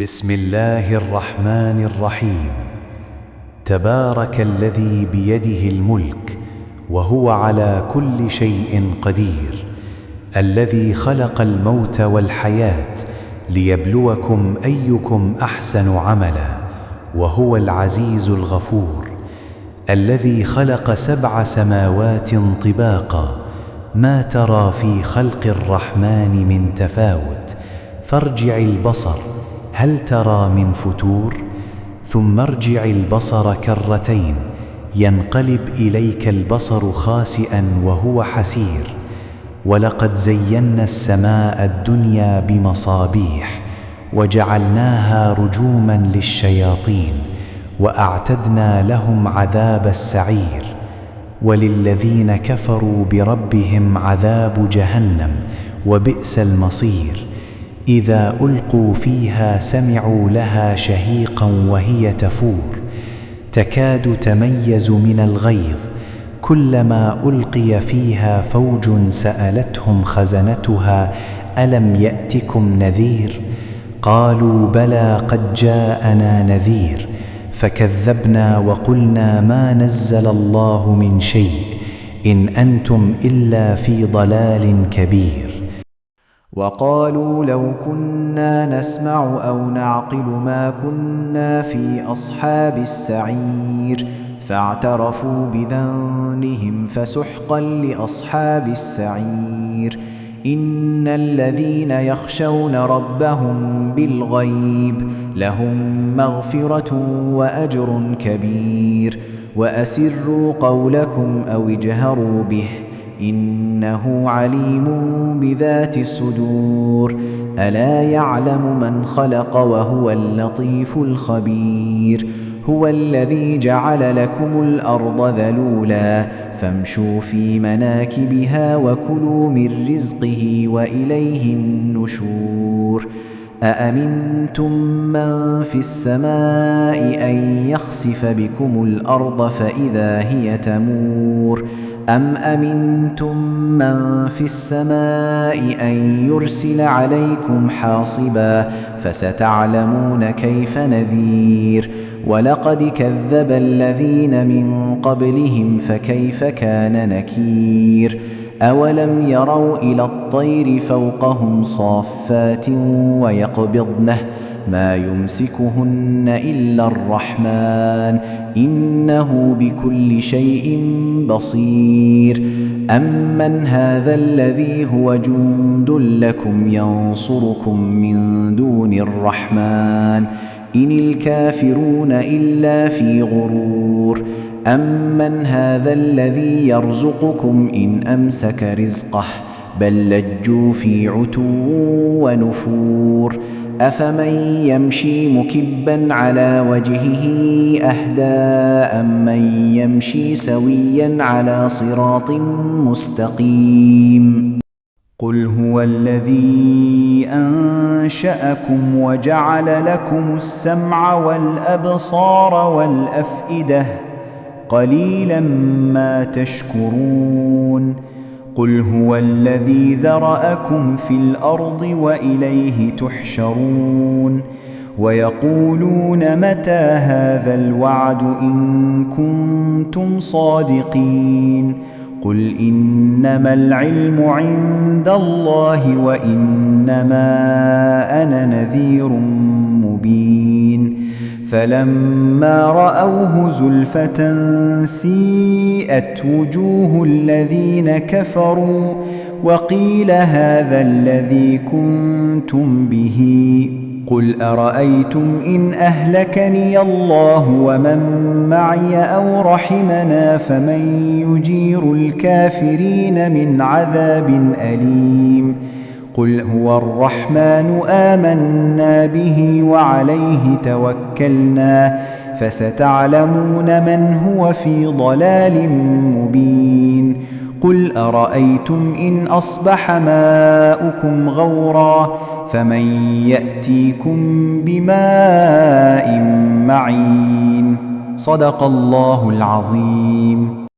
بسم الله الرحمن الرحيم. تبارك الذي بيده الملك وهو على كل شيء قدير، الذي خلق الموت والحياة ليبلوكم أيكم أحسن عملا، وهو العزيز الغفور، الذي خلق 7 سماوات طباقا، ما ترى في خلق الرحمن من تفاوت، فارجع البصر هل ترى من فتور، ثم ارجع البصر كرتين ينقلب إليك البصر خاسئا وهو حسير. ولقد زينا السماء الدنيا بمصابيح وجعلناها رجوما للشياطين وأعتدنا لهم عذاب السعير. وللذين كفروا بربهم عذاب جهنم وبئس المصير. إذا ألقوا فيها سمعوا لها شهيقا وهي تفور، تكاد تميز من الغيظ، كلما ألقي فيها فوج سألتهم خزنتها ألم يأتكم نذير، قالوا بلى قد جاءنا نذير، فكذبنا وقلنا ما نزل الله من شيء إن أنتم إلا في ضلال كبير. وقالوا لو كنا نسمع أو نعقل ما كنا في أصحاب السعير، فاعترفوا بذنبهم فسحقا لأصحاب السعير. إن الذين يخشون ربهم بالغيب لهم مغفرة وأجر كبير. وأسروا قولكم أو اجهروا به إنه عليم بذات الصدور. ألا يعلم من خلق وهو اللطيف الخبير. هو الذي جعل لكم الأرض ذلولا فامشوا في مناكبها وكلوا من رزقه وإليه النشور. أأمنتم من في السماء أن يخسف بكم الأرض فإذا هي تمور، أم أمنتم من في السماء أن يرسل عليكم حاصبا فستعلمون كيف نذير. ولقد كذب الذين من قبلهم فكيف كان نكير. أولم يروا إلى الطير فوقهم صافات ويقبضنه ما يمسكهن إلا الرحمن إنه بكل شيء بصير. أمن هذا الذي هو جند لكم ينصركم من دون الرحمن إن الكافرون إلا في غرور. أمن هذا الذي يرزقكم إن أمسك رزقه بل لجوا في عتو ونفور. أفمن يمشي مكبا على وجهه أهدى أمن يمشي سويا على صراط مستقيم. قل هو الذي أنشأكم وجعل لكم السمع والأبصار والأفئدة قليلا ما تشكرون. قل هو الذي ذرأكم في الأرض وإليه تحشرون. ويقولون متى هذا الوعد إن كنتم صادقين. قل إنما العلم عند الله وإنما أنا نذير مبين. فلما رأوه زلفة سيئت وجوه الذين كفروا وقيل هذا الذي كنتم به. قل أرأيتم إن أهلكني الله ومن معي أو رحمنا فمن يجير الكافرين من عذاب أليم. قل هو الرحمن آمنا به وعليه توكلنا فستعلمون من هو في ضلال مبين. قل أرأيتم إن أصبح ماؤكم غورا فمن يأتيكم بماء معين. صدق الله العظيم.